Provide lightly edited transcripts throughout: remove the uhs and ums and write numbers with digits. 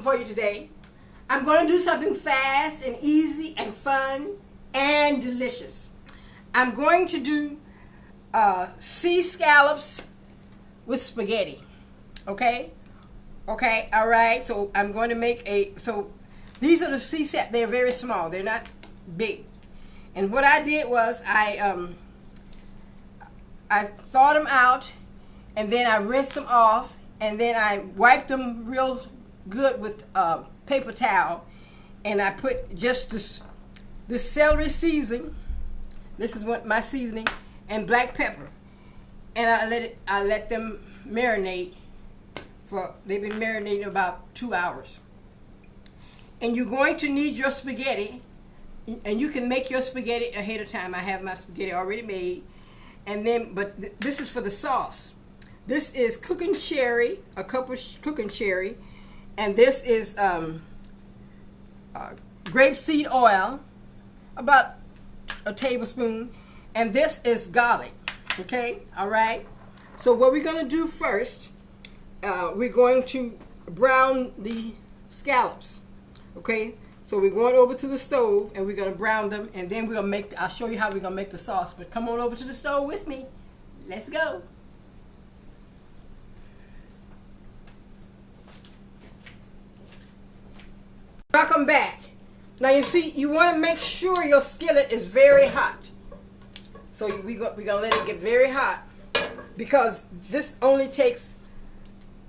for you today. I'm going to do something fast and easy and fun and delicious. I'm going to do sea scallops with spaghetti. Okay? Okay, all right. So I'm going to make so these are the sea scallops. They're very small. They're not big. And what I did was I thawed them out, and then I rinsed them off, and then I wiped them real good with paper towel, and I put just this celery seasoning. This is what my seasoning, and black pepper, and I let them marinate they've been marinating about 2 hours. And you're going to need your spaghetti, and you can make your spaghetti ahead of time. I have my spaghetti already made, and then this is for the sauce. This is cooking cherry, a cup of cooking cherry, and this is grapeseed oil, about a tablespoon, and this is garlic. Okay, all right. So what we're going to do first, we're going to brown the scallops. Okay, so we're going over to the stove and we're going to brown them, and then we're going to I'll show you how we're going to make the sauce. But come on over to the stove with me. Let's go. Welcome back. Now you see, you want to make sure your skillet is very hot. So we're going to let it get very hot, because this only takes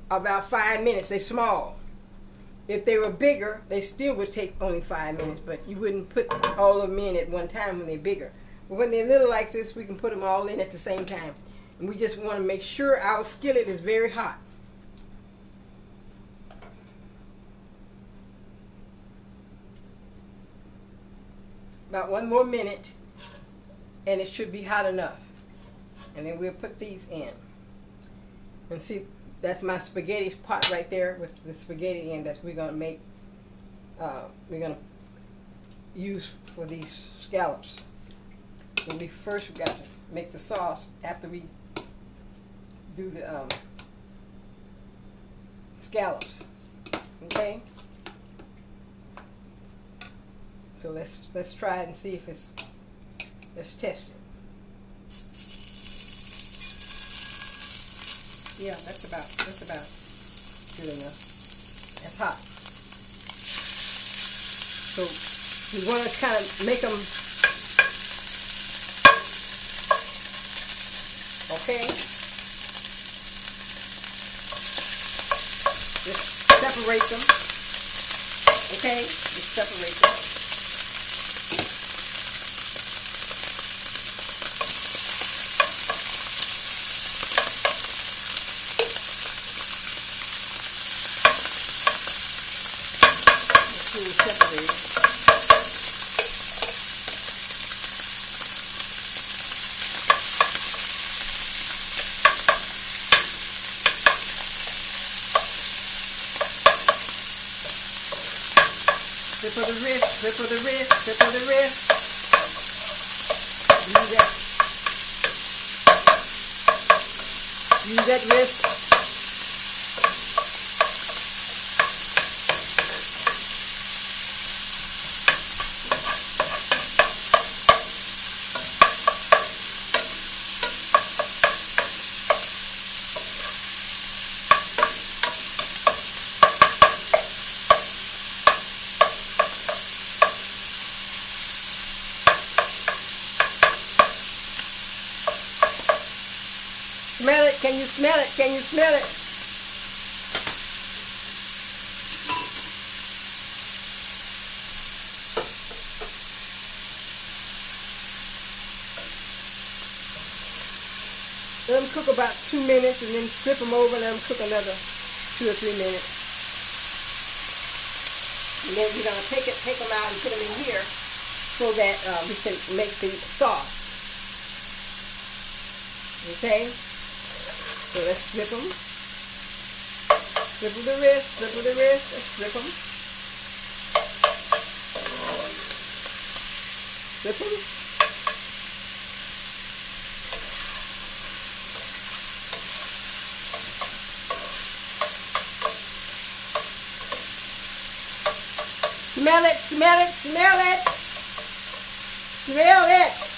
about 5 minutes. They're small. If they were bigger, they still would take only 5 minutes, but you wouldn't put all of them in at one time when they're bigger. But when they're little like this, we can put them all in at the same time. And we just want to make sure our skillet is very hot. About 1 more minute, and it should be hot enough. And then we'll put these in. And see, that's my spaghetti pot right there with the spaghetti in that we're going to make, we're going to use for these scallops. And we first got to make the sauce after we do the scallops. Okay? So let's try it and see if let's test it. Yeah, that's about good enough. That's hot. So we want to kind of make them, okay? Just separate them. Okay? Just separate them. Separated. Grip of the wrist, grip of the wrist, grip of the wrist. Use that wrist. Smell it. Can you smell it? Can you smell it? Let them cook about 2 minutes, and then flip them over and let them cook another 2 or 3 minutes. And then we're going to take them out and put them in here so that we can make the sauce. Okay? So let's strip them. Strip with the wrist, strip with the wrist, let's strip them. Strip them. Smell it, smell it, smell it. Smell it.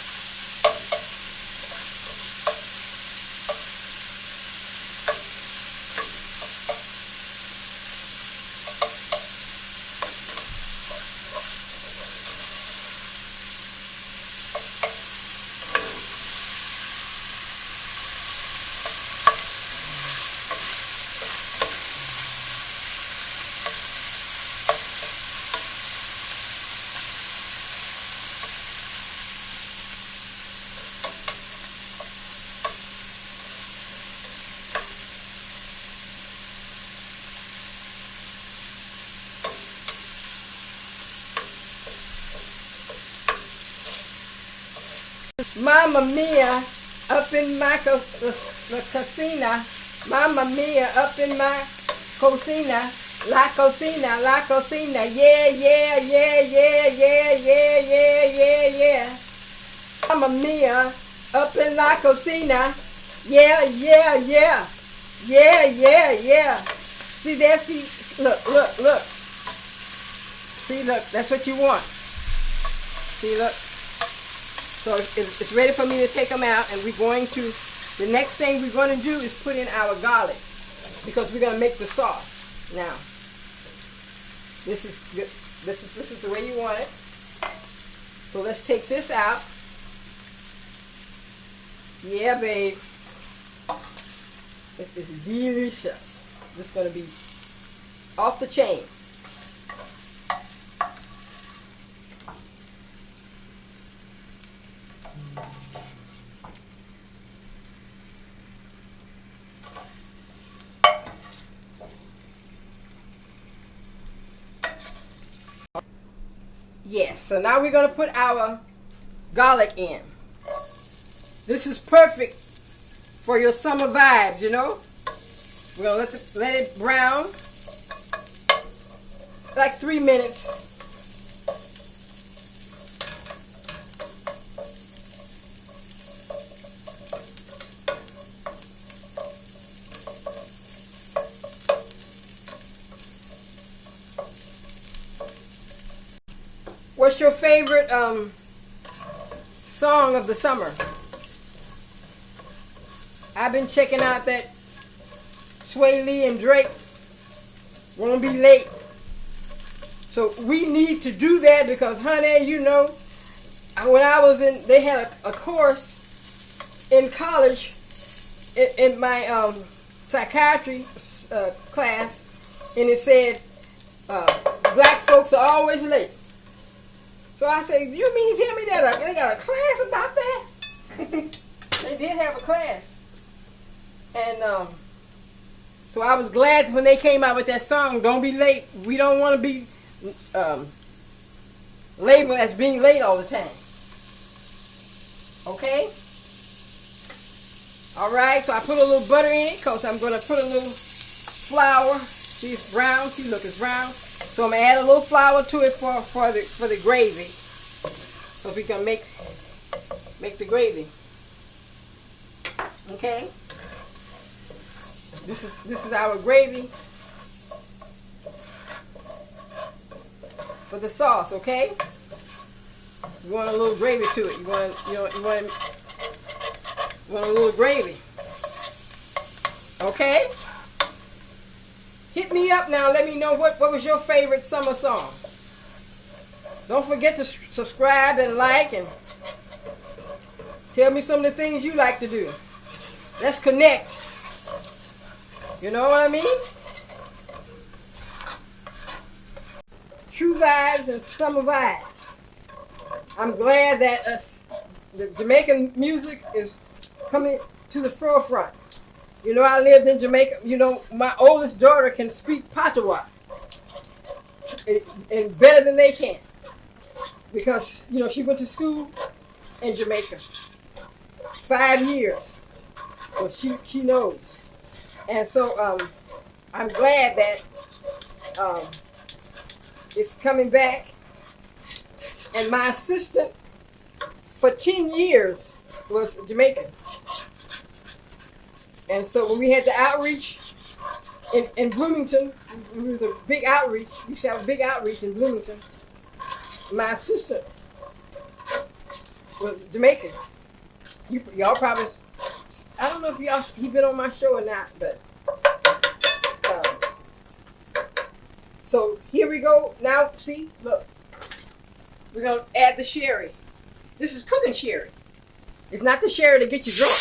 Mamma mia, up in my cocina. Mamma mia, up in my cocina. La cocina, la cocina. Yeah, yeah, yeah, yeah, yeah, yeah, yeah, yeah, yeah. Mamma mia, up in la cocina. Yeah, yeah, yeah. Yeah, yeah, yeah. See there, see, look, look, look. See, look, that's what you want. See, look. So it's ready for me to take them out, and we're going to, the next thing we're going to do is put in our garlic, because we're going to make the sauce. Now, this is the way you want it. So let's take this out. Yeah, babe. It is delicious. This is going to be off the chain. Yes, so now we're going to put our garlic in. This is perfect for your summer vibes, you know. We're going to let it brown like 3 minutes. What's your favorite song of the summer? I've been checking out that Sway Lee and Drake, Won't Be Late. So we need to do that because, honey, you know, when I was in, they had a course in college in my psychiatry class, and it said black folks are always late. So I said, you mean to tell me that they got a class about that? They did have a class. And so I was glad when they came out with that song, Don't Be Late. We don't want to be labeled as being late all the time. Okay? All right, so I put a little butter in it because I'm going to put a little flour. See, it's brown. See, look, it's brown. So I'm going to add a little flour to it for the gravy. So we can make the gravy. Okay? This is our gravy for the sauce, okay? You want a little gravy to it. You want a little gravy. Okay? Hit me up now. Let me know what was your favorite summer song. Don't forget to subscribe and like and tell me some of the things you like to do. Let's connect. You know what I mean? True vibes and summer vibes. I'm glad that the Jamaican music is coming to the forefront. You know, I lived in Jamaica. You know, my oldest daughter can speak Patois and better than they can. Because, you know, she went to school in Jamaica 5 years. So she knows. And so I'm glad that it's coming back. And my assistant for 10 years was Jamaican. And so when we had the outreach in Bloomington, it was a big outreach. We used to have a big outreach in Bloomington. my sister was Jamaican. Y'all probably, I don't know if he been on my show or not, but so here we go. Now, see, look, we're gonna add the sherry. This is cooking sherry. It's not the sherry to get you drunk.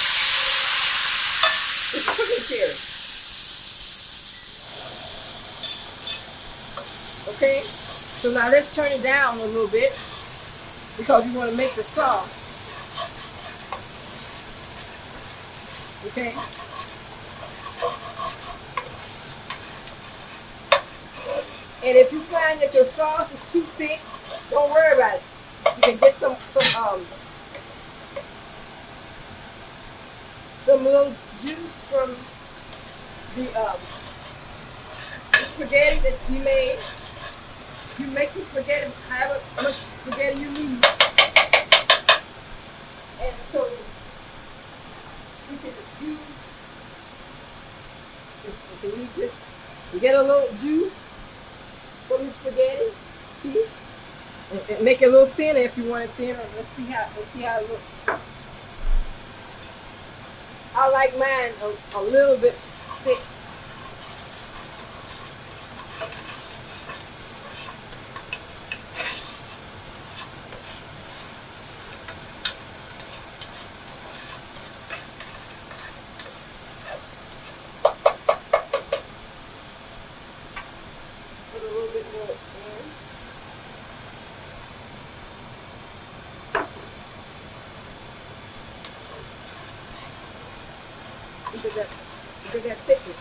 It's cooking sherry. Okay, so now let's turn it down a little bit because we want to make the sauce. Okay. And if you find that your sauce is too thick, don't worry about it. You can get some little juice from the spaghetti that you made. You make the spaghetti, however much spaghetti you need. And so you can use this. You get a little juice from the spaghetti, see? And make it a little thinner if you want it thinner. Let's see how it looks. I like mine a little bit thick. Put a little bit more in. Look at that thickness.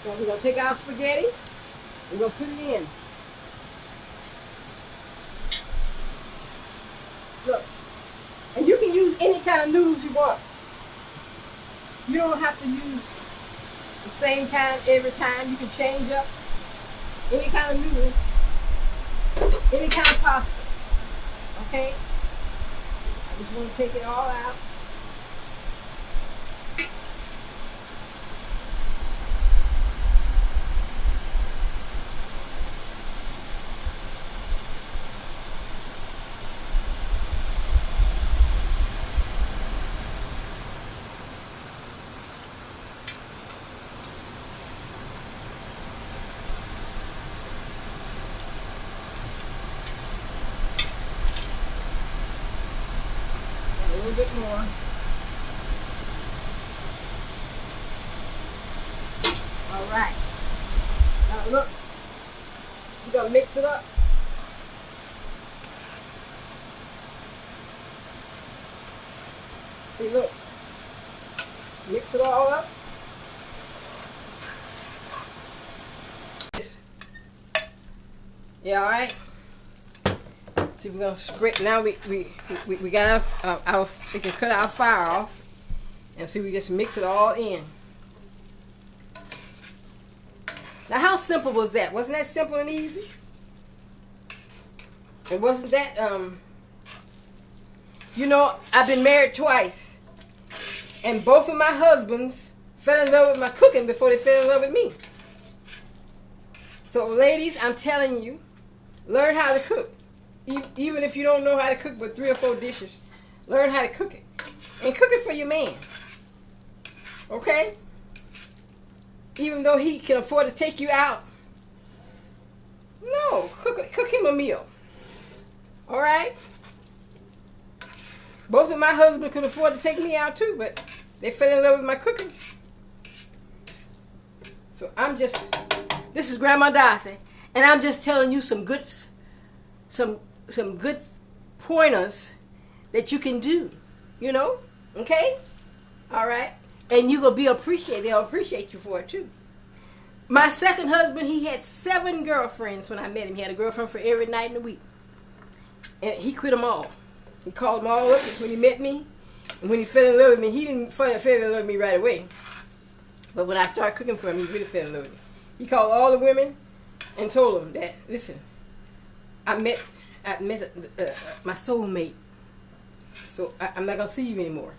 Now we're going to take our spaghetti and we're going to put it in. Look. And you can use any kind of noodles you want. You don't have to use the same kind every time. You can change up any kind of noodles, any kind of pasta. Okay? I just want to take it all out. A little bit more. All right. Now look, we're gonna mix it up. See, look, mix it all up. Yeah, all right. See, we're gonna spray. Now we got our we can cut our fire off, and see, we just mix it all in. Now, how simple was that? Wasn't that simple and easy? And wasn't that you know, I've been married twice, and both of my husbands fell in love with my cooking before they fell in love with me. So, ladies, I'm telling you, learn how to cook. Even if you don't know how to cook but 3 or 4 dishes, learn how to cook it. And cook it for your man. Okay? Even though he can afford to take you out. No, cook him a meal. Alright? Both of my husbands could afford to take me out too, but they fell in love with my cooking. So this is Grandma Dorothy, and I'm just telling you some good pointers that you can do, you know, okay? All right? And you will be appreciated. They'll appreciate you for it, too. My second husband, he had 7 girlfriends when I met him. He had a girlfriend for every night in the week. And he quit them all. He called them all up when he met me. And when he fell in love with me, he didn't fall in love with me right away. But when I started cooking for him, he really fell in love with me. He called all the women and told them that, listen, I met my soulmate. So I'm not going to see you anymore.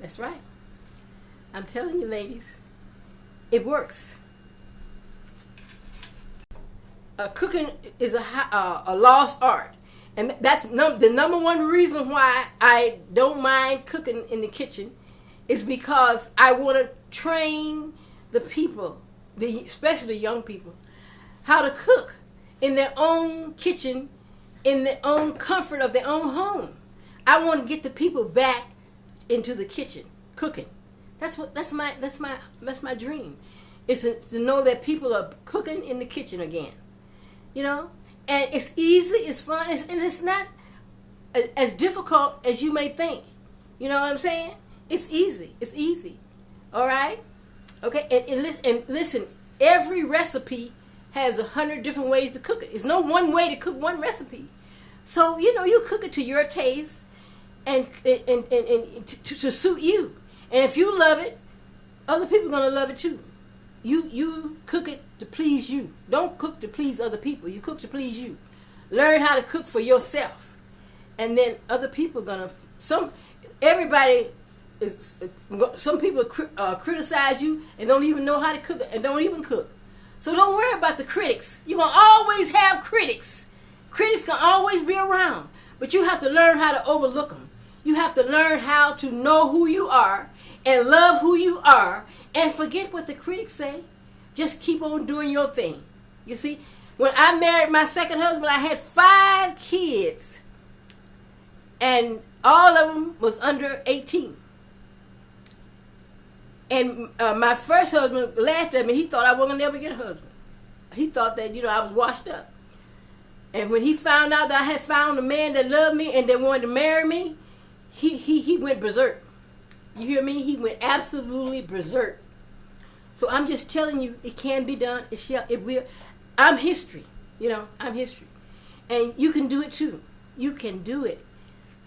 That's right. I'm telling you, ladies, it works. Cooking is a lost art. And that's the number one reason why I don't mind cooking in the kitchen is because I want to train the people, especially young people, how to cook in their own kitchen, in their own comfort of their own home. I want to get the people back into the kitchen cooking. That's my dream. Is to know that people are cooking in the kitchen again. You know, and it's easy, it's fun, and it's not as difficult as you may think. You know what I'm saying? It's easy. It's easy. All right? Okay, and listen, every recipe has 100 different ways to cook it. There's no one way to cook one recipe. So, you know, you cook it to your taste and to suit you. And if you love it, other people are going to love it too. You cook it to please you. Don't cook to please other people. You cook to please you. Learn how to cook for yourself. And then other people are going to, some people criticize you and don't even know how to cook and don't even cook. So don't worry about the critics. You're going to always have critics. Critics can always be around. But you have to learn how to overlook them. You have to learn how to know who you are and love who you are and forget what the critics say. Just keep on doing your thing. You see, when I married my second husband, I had 5 kids. And all of them was under 18. And my first husband laughed at me. He thought I wasn't going to ever get a husband. He thought that, I was washed up. And when he found out that I had found a man that loved me and that wanted to marry me, he went berserk. You hear me? He went absolutely berserk. So I'm just telling you, it can be done. It will. I'm history. I'm history. And you can do it too. You can do it.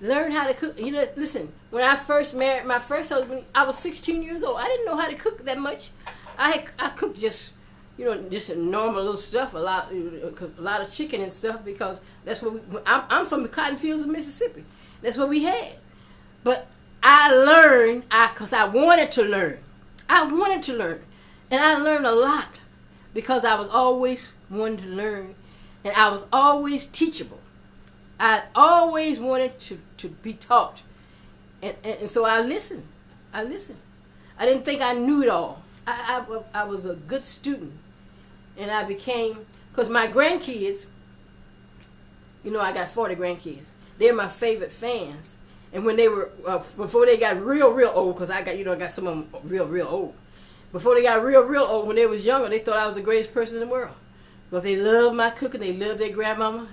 Learn how to cook. Listen, when I first married my first husband, I was 16 years old. I didn't know how to cook that much. I cooked just a normal little stuff, a lot of chicken and stuff, because that's what I'm from the cotton fields of Mississippi. That's what we had. But I learned, because I wanted to learn. And I learned a lot because I was always wanting to learn, and I was always teachable. I always wanted to be taught. And so I listened. I didn't think I knew it all. I was a good student. And I became, because my grandkids, I got 40 grandkids. They're my favorite fans. And when they were, before they got real old, because I got some of them real old. Before they got real old, when they was younger, they thought I was the greatest person in the world. Because they loved my cooking, they loved their grandmama,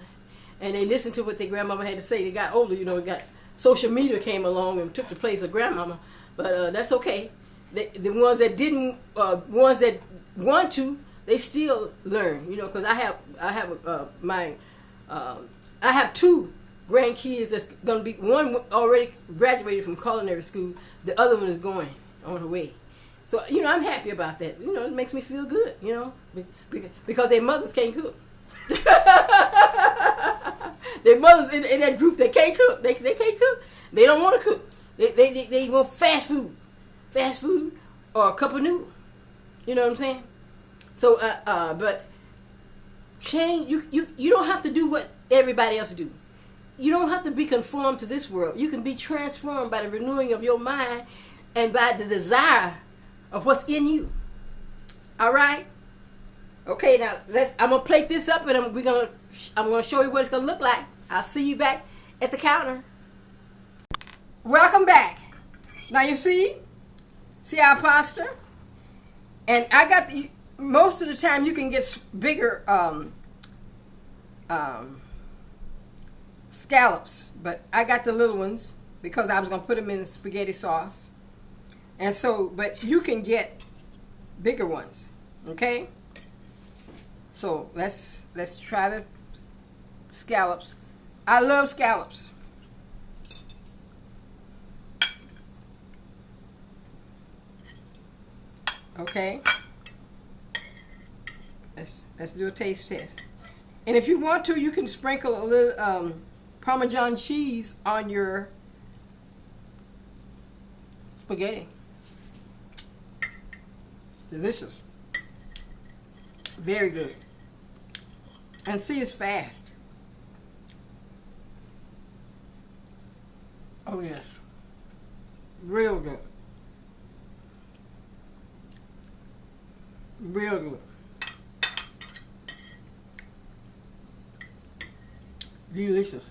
and they listened to what their grandmama had to say. They got older, social media came along and took the place of grandmama, but that's okay. The ones that didn't, ones that want to, they still learn, because I have 2 grandkids that's gonna be, one already graduated from culinary school, the other one is going on her way. So, I'm happy about that. It makes me feel good, because their mothers can't cook. Their mothers in that group, they can't cook. They can't cook. They don't want to cook. They want fast food or a cup of noodle. You know what I'm saying? So, but change. You don't have to do what everybody else do. You don't have to be conformed to this world. You can be transformed by the renewing of your mind and by the desire of what's in you. All right? Okay, now I'm gonna plate this up, and I'm gonna show you what it's gonna look like. I'll see you back at the counter. Welcome back. Now you see our pasta, and I got most of the time you can get bigger scallops, but I got the little ones because I was gonna put them in spaghetti sauce. And so, but you can get bigger ones, okay? So let's try the scallops. I love scallops. Okay. Let's do a taste test. And if you want to, you can sprinkle a little Parmesan cheese on your spaghetti. Delicious. Very good. And see, it's fast. Oh yes. Real good. Real good. Delicious.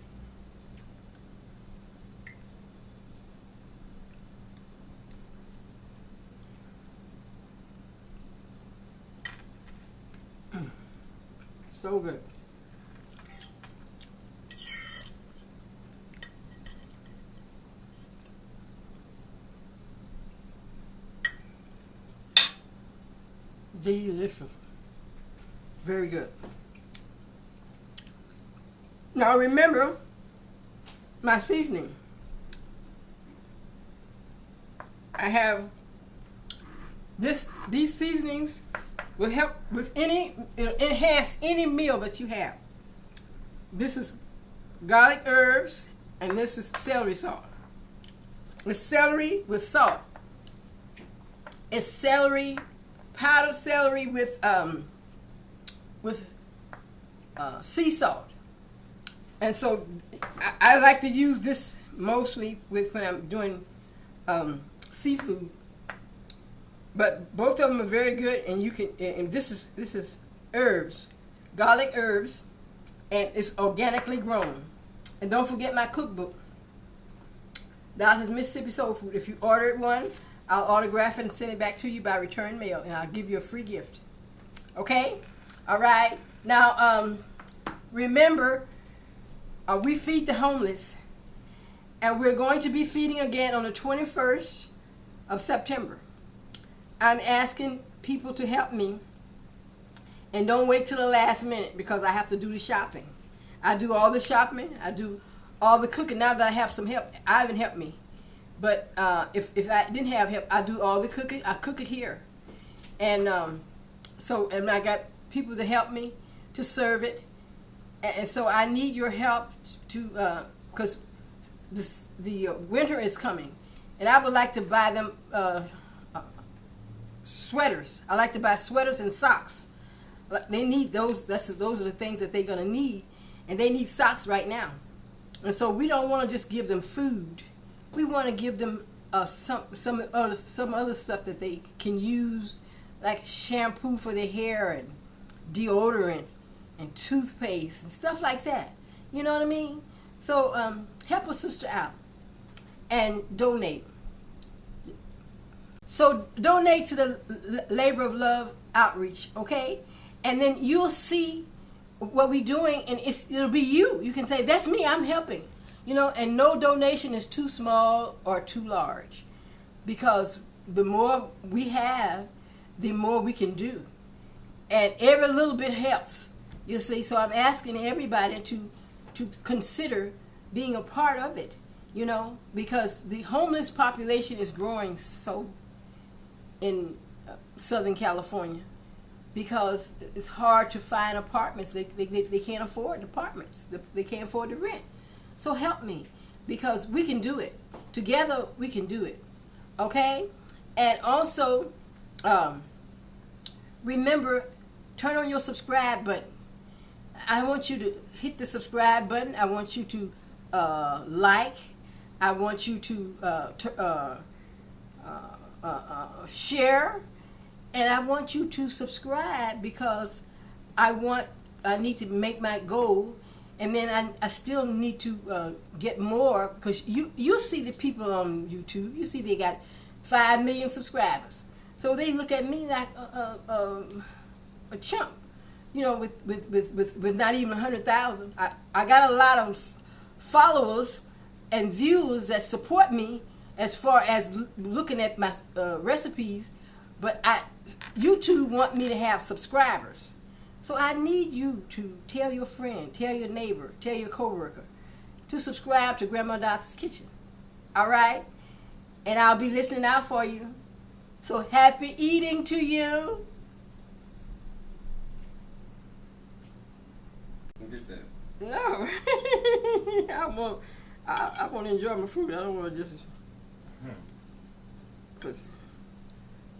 So good. Delicious. Very good. Now remember my seasoning. I have these seasonings will help with enhance any meal that you have. This is garlic herbs and this is celery salt. It's celery with salt. It's celery, powdered celery with sea salt. And so I like to use this mostly when I'm doing seafood. But both of them are very good, and you can. And this is herbs, garlic herbs, and it's organically grown. And don't forget my cookbook. That is Mississippi Soul Food. If you ordered one, I'll autograph it and send it back to you by return mail, and I'll give you a free gift. Okay? All right. Now, remember, we feed the homeless, and we're going to be feeding again on the 21st of September. I'm asking people to help me, and don't wait till the last minute because I have to do the shopping. I do all the shopping. I do all the cooking. Now that I have some help, Ivan helped me. But if I didn't have help, I do all the cooking. I cook it here, and and I got people to help me to serve it, and so I need your help to because the winter is coming, and I would like to buy them. Sweaters. I like to buy sweaters and socks. They need those. Those are the things that they're gonna need, and they need socks right now. And so we don't want to just give them food. We want to give them some other stuff that they can use, like shampoo for their hair and deodorant and toothpaste and stuff like that. You know what I mean? So help a sister out and donate. So donate to the Labor of Love outreach, okay? And then you'll see what we're doing, and it'll be you. You can say, that's me, I'm helping. You know, and no donation is too small or too large, because the more we have, the more we can do. And every little bit helps, you see. So I'm asking everybody to consider being a part of it, you know, because the homeless population is growing so in Southern California, because it's hard to find apartments. They can't afford apartments. They can't afford to rent. So help me, because we can do it. Together we can do it. Okay? And also, remember, turn on your subscribe button. I want you to hit the subscribe button. I want you to like. I want you to share, and I want you to subscribe, because I need to make my goal, and then I still need to get more, because you see the people on YouTube, you see they got 5 million subscribers, so they look at me like a chump, you know, with not even 100,000. I got a lot of followers and viewers that support me as far as looking at my recipes, but YouTube want me to have subscribers. So I need you to tell your friend, tell your neighbor, tell your coworker to subscribe to Grandma Doc's Kitchen. All right? And I'll be listening out for you. So happy eating to you. Get that. No. I want to enjoy my food. I don't want to just... peppers.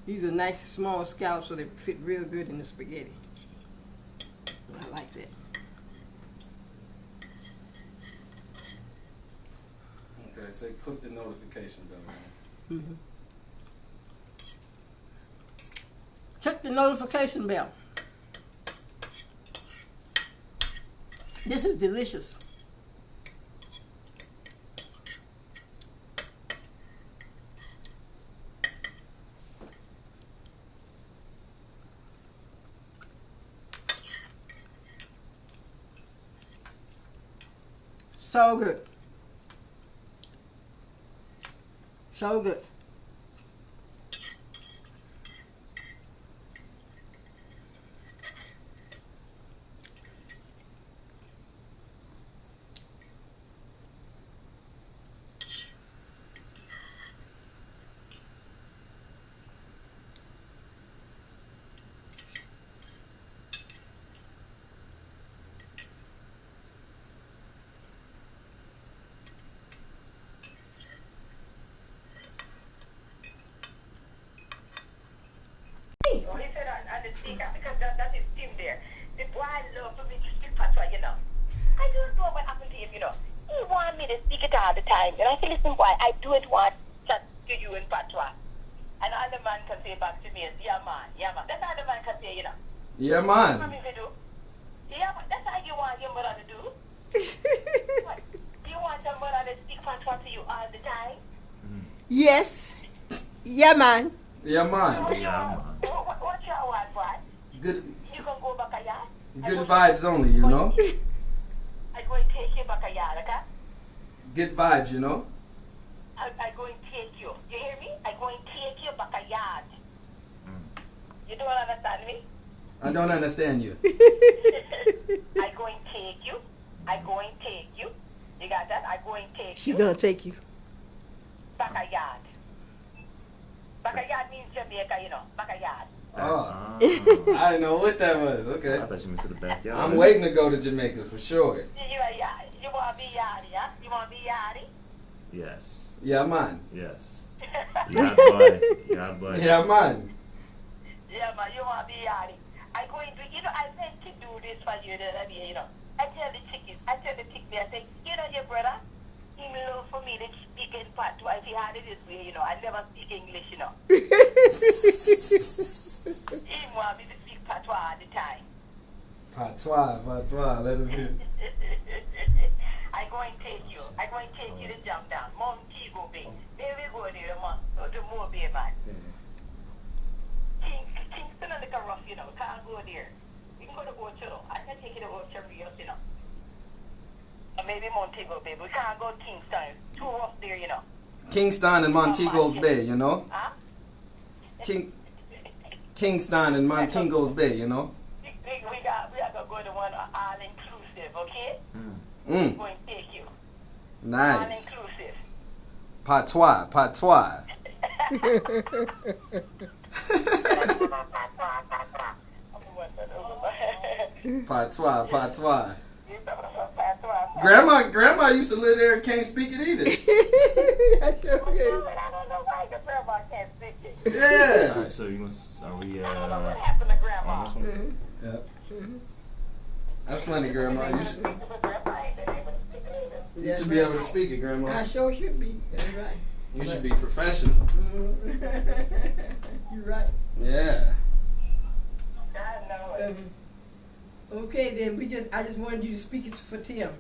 These are nice small scallops, so they fit real good in the spaghetti. I like that. Okay, so click the notification bell. Mm-hmm. Check the notification bell. This is delicious. So good. So good. He said on the speaker because that is Tim there. The boy love for me to speak patois, you know. I don't know what happened to him, you know. He want me to speak it all the time. And I said, listen, boy, I don't want to chat to you in patois. And the other man can say back to me, yeah, man, yeah, man. That's how the man can say, you know. Yeah, man. What me do? Yeah, man. That's how you want your mother to do. What? You want your mother to speak patois to you all the time? Yes. Yeah, man. Yeah, man. What you want, boy? Good, You can go back a yard? good vibes only, you know. I'm going to take you back a yard, okay? Good vibes, you know. I'm going to take you. You hear me? I'm going to take you back a yard. You don't understand me? I don't understand you. I'm going to take you. I'm going to take you. You got that? I'm going to take She you gonna take you. back a yard. Back a yard means Jamaica, you know. Back a yard. Oh, I didn't know what that was. Okay. I thought you meant to the backyard. I'm waiting to go to Jamaica for sure. You want to be yardy, huh? You want to be yardy? Yes. Yeah, man. Yes. Yeah, boy. Yeah, boy. Yeah, man. Yeah, man, you want to be yardy. I'm going to, you know, I meant to do this for you the other day, you know. I tell the chickies, I say, you know, your brother, he love for me to speak in patois. If he had it this way, you know, I never speak English, you know. He want me to speak patois all the time. Patois, let him hear. I'm going to take you. I'm going to take you to jump down. Montego Bay. There we go there, to Moore Bay, man. Kingston and the rough, you know. Can't go there. We can go to Ocho. I can take you to Ocho Rios, you know. Or maybe Montego Bay. We can't go to Kingston. Too rough there, you know. Kingston and Montego's Bay, you know. Huh? Kingston and Montego's Bay, you know. We got to go to one all inclusive, okay? Mm. Going to take you. Nice. All inclusive. Patois. Patois. Grandma used to live there and can't speak it either. I don't know why the grandma can't speak it. Yeah. All right, so are we I don't know what happened to grandma. on this one? Yep. That's funny, Grandma. You should be able to speak it, Grandma. I sure should be. That's right. You should be professional. You're right. Yeah. I know it. Okay, then I just wanted you to speak it for Tim.